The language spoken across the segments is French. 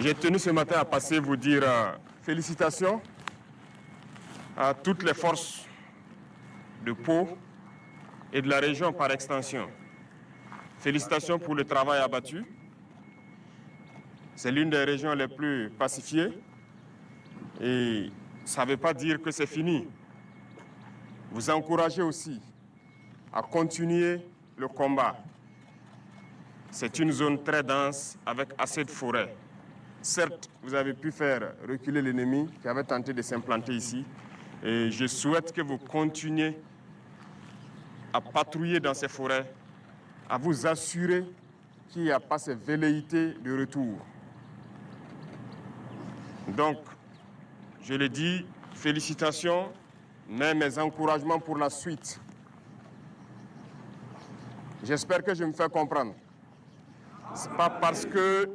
J'ai tenu ce matin à passer vous dire félicitations à toutes les forces de Pau et de la région par extension. Félicitations pour le travail abattu. C'est l'une des régions les plus pacifiées et ça ne veut pas dire que c'est fini. Vous encouragez aussi à continuer le combat. C'est une zone très dense avec assez de forêts. Certes, vous avez pu faire reculer l'ennemi qui avait tenté de s'implanter ici. Et je souhaite que vous continuiez à patrouiller dans ces forêts, à vous assurer qu'il n'y a pas ces velléités de retour. Donc, je le dis, félicitations, mais mes encouragements pour la suite. J'espère que je me fais comprendre. Ce n'est pas parce que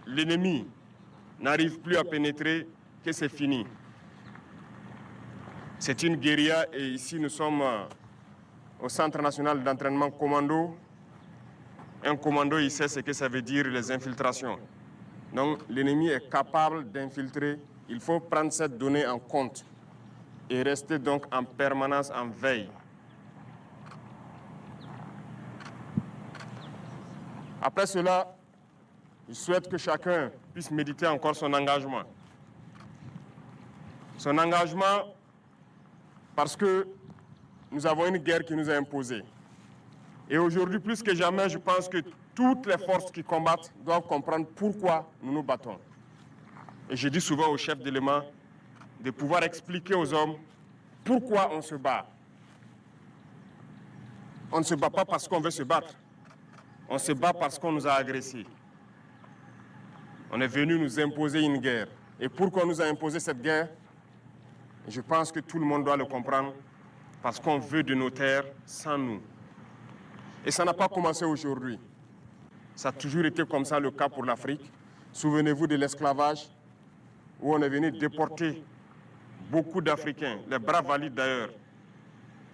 l'ennemi n'arrive plus à pénétrer que c'est fini. C'est une guérilla et ici nous sommes au Centre national d'entraînement commando. Un commando, il sait ce que ça veut dire les infiltrations. Donc l'ennemi est capable d'infiltrer. Il faut prendre cette donnée en compte et rester donc en permanence en veille. Après cela, je souhaite que chacun puisse méditer encore son engagement. Son engagement parce que nous avons une guerre qui nous est imposée. Et aujourd'hui, plus que jamais, je pense que toutes les forces qui combattent doivent comprendre pourquoi nous nous battons. Et je dis souvent aux chefs d'éléments de pouvoir expliquer aux hommes pourquoi on se bat. On ne se bat pas parce qu'on veut se battre. On se bat parce qu'on nous a agressés. On est venu nous imposer une guerre. Et pourquoi on nous a imposé cette guerre? Je pense que tout le monde doit le comprendre. Parce qu'on veut de nos terres sans nous. Et ça n'a pas commencé aujourd'hui. Ça a toujours été comme ça le cas pour l'Afrique. Souvenez-vous de l'esclavage, où on est venu déporter beaucoup d'Africains, les bras valides d'ailleurs,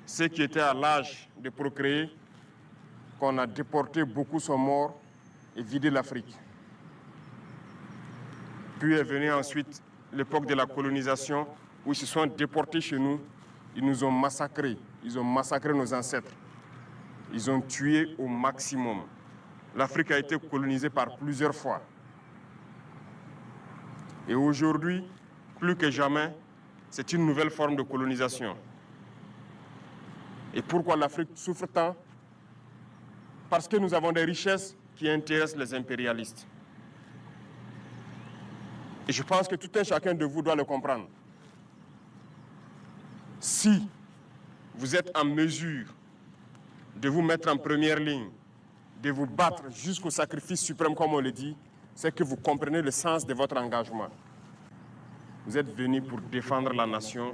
ceux qui étaient à l'âge de procréer, qu'on a déportés, beaucoup sont morts et vidé l'Afrique. Puis est venue ensuite l'époque de la colonisation, où ils se sont déportés chez nous. Ils nous ont massacrés. Ils ont massacré nos ancêtres. Ils ont tué au maximum. L'Afrique a été colonisée par plusieurs fois. Et aujourd'hui, plus que jamais, c'est une nouvelle forme de colonisation. Et pourquoi l'Afrique souffre tant? Parce que nous avons des richesses qui intéressent les impérialistes. Et je pense que tout un chacun de vous doit le comprendre. Si vous êtes en mesure de vous mettre en première ligne, de vous battre jusqu'au sacrifice suprême, comme on le dit, c'est que vous comprenez le sens de votre engagement. Vous êtes venus pour défendre la nation,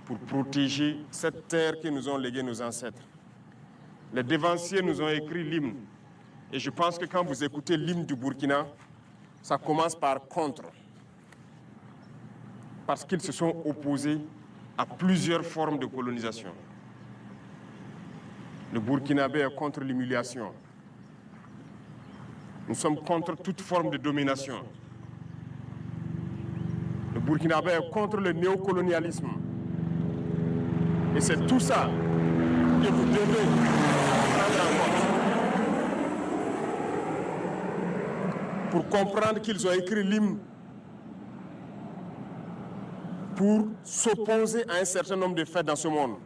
pour protéger cette terre que nous ont léguée nos ancêtres. Les dévanciers nous ont écrit l'hymne. Et je pense que quand vous écoutez l'hymne du Burkina, ça commence par contre. Parce qu'ils se sont opposés à plusieurs formes de colonisation. Le Burkinabé est contre l'humiliation. Nous sommes contre toute forme de domination. Le Burkinabé est contre le néocolonialisme. Et c'est tout ça que vous devez prendre en compte. Pour comprendre qu'ils ont écrit l'hymne pour s'opposer à un certain nombre de faits dans ce monde.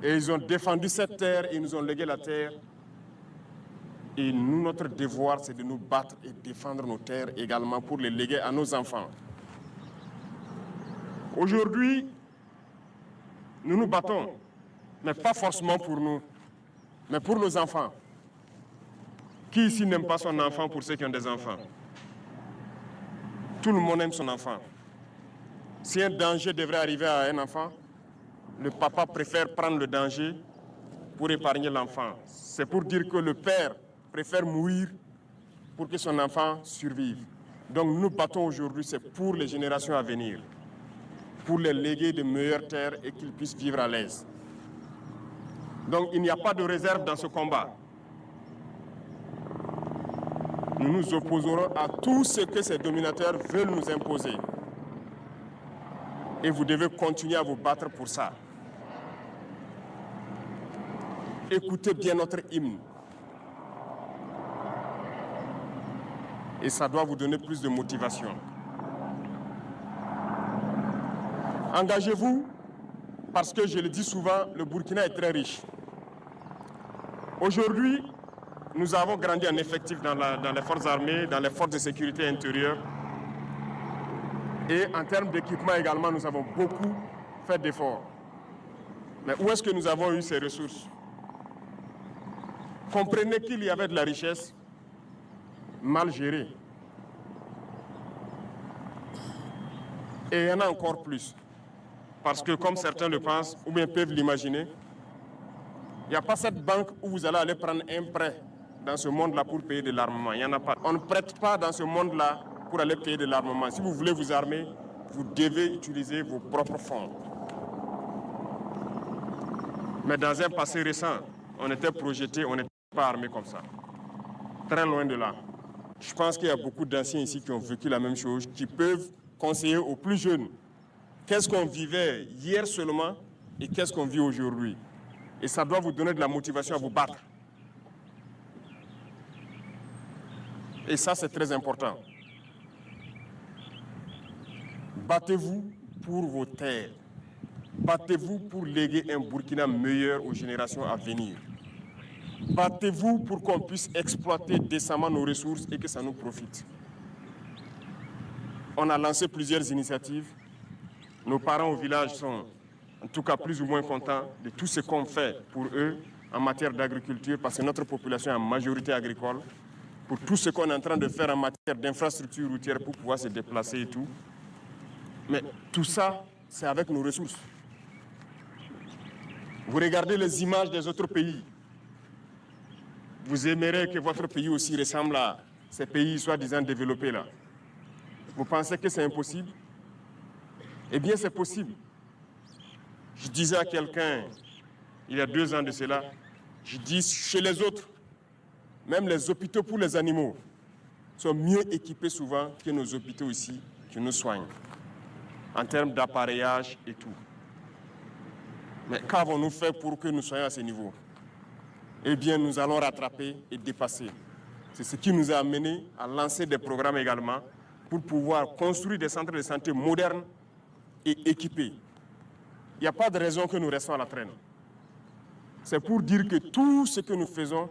Et ils ont défendu cette terre, et ils nous ont légué la terre. Et nous, notre devoir, c'est de nous battre et défendre nos terres également pour les léguer à nos enfants. Aujourd'hui, nous nous battons, mais pas forcément pour nous, mais pour nos enfants. Qui ici n'aime pas son enfant pour ceux qui ont des enfants? Tout le monde aime son enfant. Si un danger devrait arriver à un enfant, le papa préfère prendre le danger pour épargner l'enfant. C'est pour dire que le père préfère mourir pour que son enfant survive. Donc nous battons aujourd'hui, c'est pour les générations à venir, pour les léguer de meilleures terres et qu'ils puissent vivre à l'aise. Donc il n'y a pas de réserve dans ce combat. Nous nous opposerons à tout ce que ces dominateurs veulent nous imposer. Et vous devez continuer à vous battre pour ça. Écoutez bien notre hymne. Et ça doit vous donner plus de motivation. Engagez-vous, parce que je le dis souvent, le Burkina est très riche. Aujourd'hui, nous avons grandi en effectif dans les forces armées, dans les forces de sécurité intérieure. Et en termes d'équipement également, nous avons beaucoup fait d'efforts. Mais où est-ce que nous avons eu ces ressources? Comprenez qu'il y avait de la richesse mal gérée. Et il y en a encore plus. Parce que comme certains le pensent, ou bien peuvent l'imaginer, il n'y a pas cette banque où vous allez aller prendre un prêt dans ce monde-là pour payer de l'armement. Il n'y en a pas. On ne prête pas dans ce monde-là pour aller payer de l'armement. Si vous voulez vous armer, vous devez utiliser vos propres fonds. Mais dans un passé récent, on était projeté, on n'était pas armé comme ça. Très loin de là. Je pense qu'il y a beaucoup d'anciens ici qui ont vécu la même chose, qui peuvent conseiller aux plus jeunes qu'est-ce qu'on vivait hier seulement et qu'est-ce qu'on vit aujourd'hui. Et ça doit vous donner de la motivation à vous battre. Et ça, c'est très important. Battez-vous pour vos terres. Battez-vous pour léguer un Burkina meilleur aux générations à venir. Battez-vous pour qu'on puisse exploiter décemment nos ressources et que ça nous profite. On a lancé plusieurs initiatives. Nos parents au village sont en tout cas plus ou moins contents de tout ce qu'on fait pour eux en matière d'agriculture, parce que notre population est en majorité agricole, pour tout ce qu'on est en train de faire en matière d'infrastructures routières pour pouvoir se déplacer et tout. Mais tout ça, c'est avec nos ressources. Vous regardez les images des autres pays. Vous aimerez que votre pays aussi ressemble à ces pays soi-disant développés là. Vous pensez que c'est impossible? Eh bien, c'est possible. Je disais à quelqu'un, il y a 2 ans de cela, je dis chez les autres, même les hôpitaux pour les animaux sont mieux équipés souvent que nos hôpitaux ici qui nous soignent, en termes d'appareillage et tout. Mais qu'avons-nous fait pour que nous soyons à ce niveau? Eh bien, nous allons rattraper et dépasser. C'est ce qui nous a amené à lancer des programmes également pour pouvoir construire des centres de santé modernes et équipés. Il n'y a pas de raison que nous restons à la traîne. C'est pour dire que tout ce que nous faisons,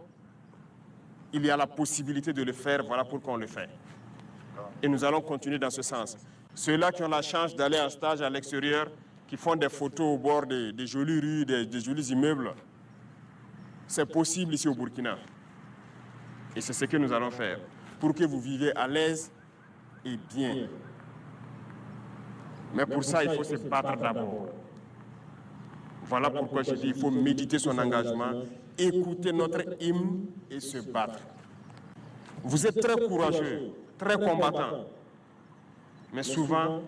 il y a la possibilité de le faire, voilà pourquoi on le fait. Et nous allons continuer dans ce sens. Ceux-là qui ont la chance d'aller en stage à l'extérieur, qui font des photos au bord des jolies rues, des jolis immeubles, c'est possible ici au Burkina. Et c'est ce que nous allons faire, pour que vous viviez à l'aise et bien. Mais pour ça, il faut se battre d'abord. Voilà pourquoi je dis qu'il faut méditer son engagement, écouter notre hymne et se battre. Vous êtes très courageux, très combattants. Mais souvent,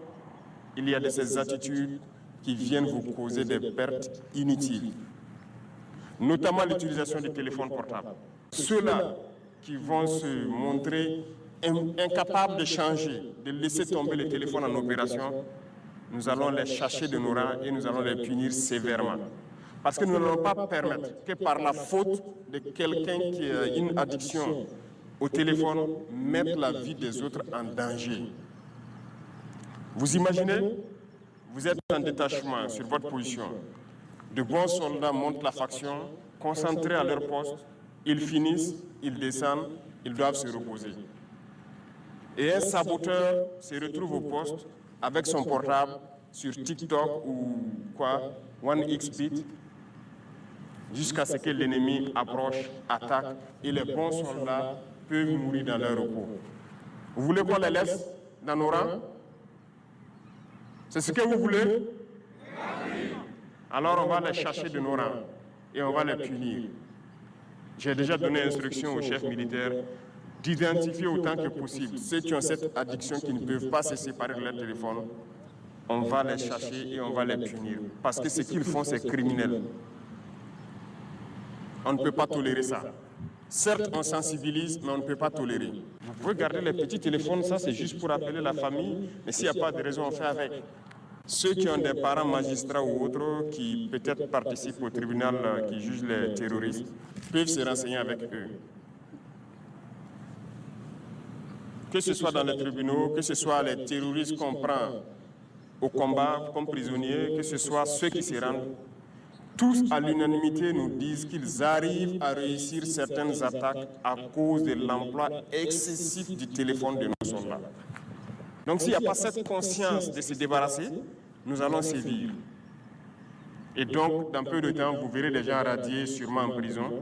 il y a de ces attitudes qui viennent vous causer des pertes inutiles. Notamment l'utilisation des téléphones portables. Ceux-là qui vont se montrer incapables de changer, de laisser tomber le téléphone en opération, nous allons les chasser de nos rangs et nous allons les punir sévèrement. Parce que nous n'allons pas permettre que par la faute de quelqu'un qui a une addiction au téléphone, mettre la vie des autres en danger. Vous imaginez, vous êtes en détachement sur votre position. De bons soldats montent la faction, concentrés à leur poste, ils finissent, ils descendent, ils doivent se reposer. Et un saboteur se retrouve au poste avec son portable sur TikTok ou quoi, 1xBit, jusqu'à ce que l'ennemi approche, attaque, et les bons soldats peuvent mourir dans leur repos. Vous voulez qu'on les laisse dans nos rangs? C'est ce que vous voulez? Alors on va les chercher de nos rangs et on va les punir. J'ai déjà donné instruction aux chefs militaires d'identifier autant que possible ceux qui ont cette addiction, qui ne peuvent pas se séparer de leur téléphone. On va les chercher et on va les punir. Parce que ce qu'ils font, c'est criminel. On ne peut pas tolérer ça. Certes, on sensibilise, mais on ne peut pas tolérer. Vous pouvez garder les petits téléphones, ça c'est juste pour appeler la famille, mais s'il n'y a pas de raison, on fait avec. Ceux qui ont des parents magistrats ou autres qui peut-être participent au tribunal qui juge les terroristes peuvent se renseigner avec eux. Que ce soit dans les tribunaux, que ce soit les terroristes qu'on prend au combat comme prisonniers, que ce soit ceux qui se rendent, tous à l'unanimité nous disent qu'ils arrivent à réussir certaines attaques à cause de l'emploi excessif du téléphone de nos soldats. Donc s'il n'y a pas cette conscience de se débarrasser, nous allons sévir. Et donc, dans peu de temps, vous verrez des gens radiés sûrement en prison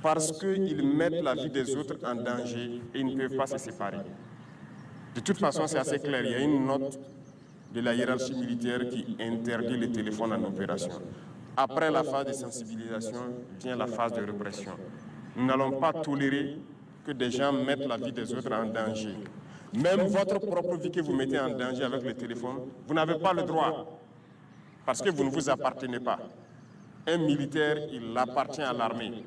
parce qu'ils mettent la vie des autres en danger et ils ne peuvent pas se séparer. De toute façon, c'est assez clair. Il y a une note de la hiérarchie militaire qui interdit les téléphones en opération. Après la phase de sensibilisation vient la phase de répression. Nous n'allons pas tolérer que des gens mettent la vie des autres en danger. Même votre propre vie que vous mettez en danger avec le téléphone, vous n'avez pas le droit parce que vous ne vous appartenez pas. Un militaire, il appartient à l'armée.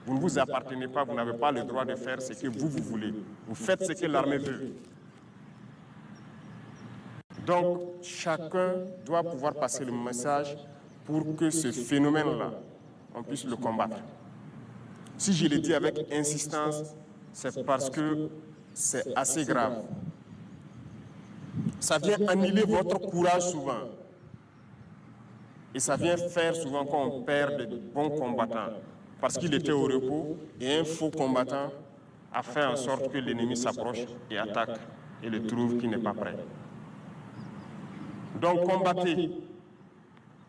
Vous ne vous appartenez pas, vous n'avez pas le droit de faire ce que vous voulez. Vous faites ce que l'armée veut. Donc, chacun doit pouvoir passer le message pour que ce phénomène-là, on puisse le combattre. Si je le dis avec insistance, c'est parce que c'est assez grave. Ça vient annihiler votre courage souvent. Et ça vient faire souvent qu'on perd de bons combattants. Parce qu'il était au repos et un faux combattant a fait en sorte que l'ennemi s'approche et attaque et le trouve qu'il n'est pas prêt. Donc combattez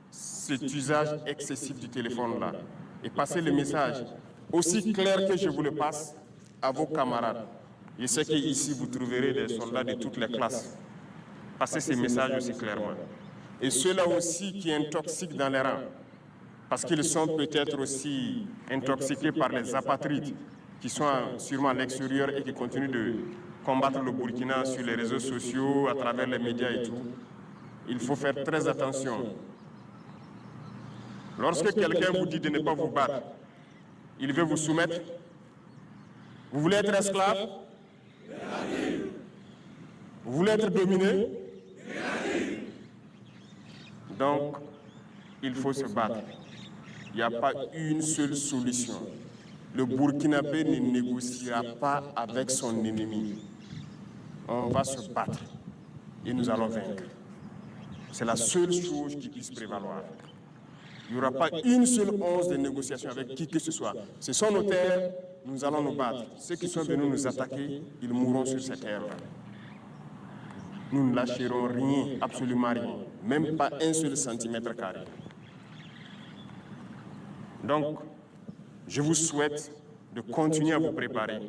cet usage excessif du téléphone-là et passez le message aussi clair que je vous le passe à vos camarades. Je sais qu'ici vous trouverez des soldats de toutes les classes. Passez ces messages aussi clairement. Et ceux-là aussi qui intoxiquent dans les rangs, parce qu'ils sont peut-être aussi intoxiqués par les apatrides qui sont sûrement à l'extérieur et qui continuent de combattre le Burkina sur les réseaux sociaux, à travers les médias et tout. Il faut faire très attention. Lorsque quelqu'un vous dit de ne pas vous battre, il veut vous soumettre. Vous voulez être esclave? Vous voulez être dominé? Donc, il faut se battre. Il n'y a pas une seule solution. Le Burkinabé ne négociera pas avec son ennemi. On va se battre et nous allons vaincre. C'est la seule chose qui puisse prévaloir. Il n'y aura pas une seule once de négociation avec qui que ce soit. Ce sont nos terres, nous allons nous battre. Ceux qui sont venus nous attaquer, ils mourront sur ces terres-là. Nous ne lâcherons rien, absolument rien, même pas un seul centimètre carré. Donc, je vous souhaite de continuer à vous préparer,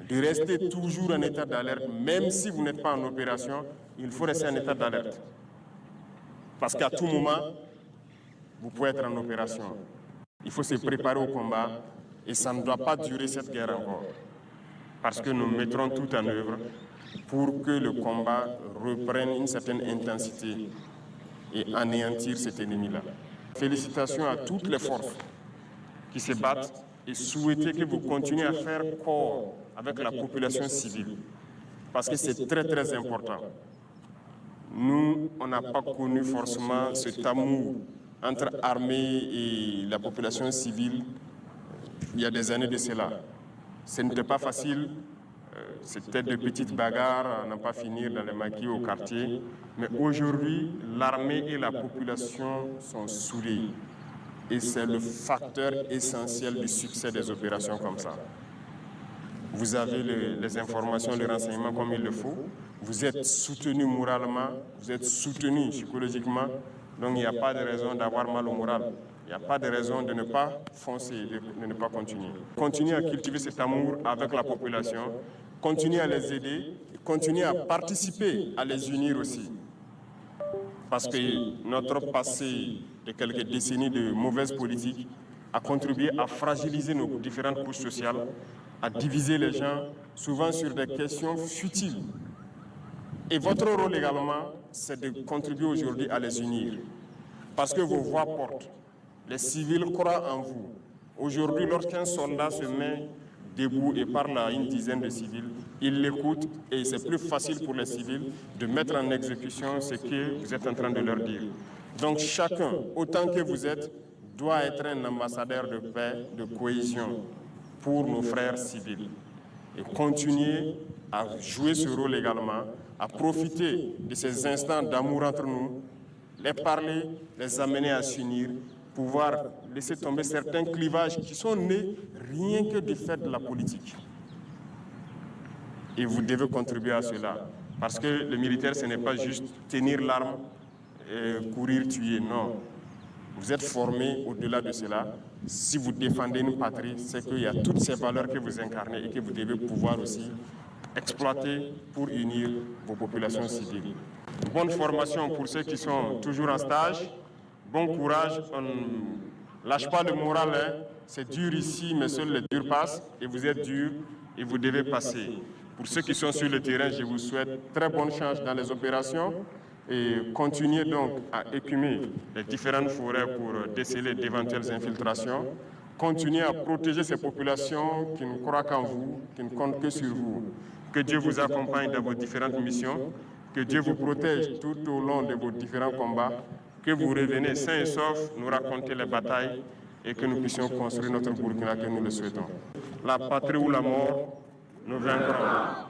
de rester toujours en état d'alerte, même si vous n'êtes pas en opération, il faut rester en état d'alerte. Parce qu'à tout moment, vous pouvez être en opération. Il faut se préparer au combat et ça ne doit pas durer cette guerre encore. Parce que nous mettrons tout en œuvre pour que le combat reprenne une certaine intensité et anéantir cet ennemi-là. Félicitations à toutes les forces qui se battent et souhaiter que vous continuez à faire corps avec la population civile. Parce que c'est très très important. Nous, on n'a pas connu forcément cet amour entre armée et la population civile il y a des années de cela. Ce n'était pas facile, c'était de petites bagarres à n'en pas finir dans les maquis au quartier. Mais aujourd'hui, l'armée et la population sont soudées. Et c'est le facteur essentiel du succès des opérations comme ça. Vous avez les informations, les renseignements comme il le faut. Vous êtes soutenu moralement, vous êtes soutenu psychologiquement. Donc il n'y a pas de raison d'avoir mal au moral. Il n'y a pas de raison de ne pas foncer, de ne pas continuer. Continuez à cultiver cet amour avec la population, continuez à les aider, continuez à participer, à les unir aussi. Parce que notre passé de quelques décennies de mauvaise politique a contribué à fragiliser nos différentes couches sociales, à diviser les gens, souvent sur des questions futiles. Et votre rôle également, c'est de contribuer aujourd'hui à les unir. Parce que vos voix portent. Les civils croient en vous. Aujourd'hui, lorsqu'un soldat se met debout et parle à une dizaine de civils, ils l'écoutent et c'est plus facile pour les civils de mettre en exécution ce que vous êtes en train de leur dire. Donc chacun, autant que vous êtes, doit être un ambassadeur de paix, de cohésion pour nos frères civils. Et continuer à jouer ce rôle également, à profiter de ces instants d'amour entre nous, les parler, les amener à s'unir, pouvoir laisser tomber certains clivages qui sont nés rien que du fait de la politique. Et vous devez contribuer à cela. Parce que le militaire, ce n'est pas juste tenir l'arme et courir, tuer, non. Vous êtes formés au-delà de cela. Si vous défendez une patrie, c'est qu'il y a toutes ces valeurs que vous incarnez et que vous devez pouvoir aussi exploiter pour unir vos populations civiles. Bonne formation pour ceux qui sont toujours en stage. Bon courage. On ne lâche pas le moral. Hein. C'est dur ici, mais seuls les durs passent. Et vous êtes durs et vous devez passer. Pour ceux qui sont sur le terrain, je vous souhaite très bonne chance dans les opérations. Et continuez donc à écumer les différentes forêts pour déceler d'éventuelles infiltrations. Continuez à protéger ces populations qui ne croient qu'en vous, qui ne comptent que sur vous. Que Dieu vous accompagne dans vos différentes missions, que Dieu vous protège tout au long de vos différents combats, que vous revenez sains et saufs, nous raconter les batailles et que nous puissions construire notre Burkina que nous le souhaitons. La patrie ou la mort, nous vaincrons.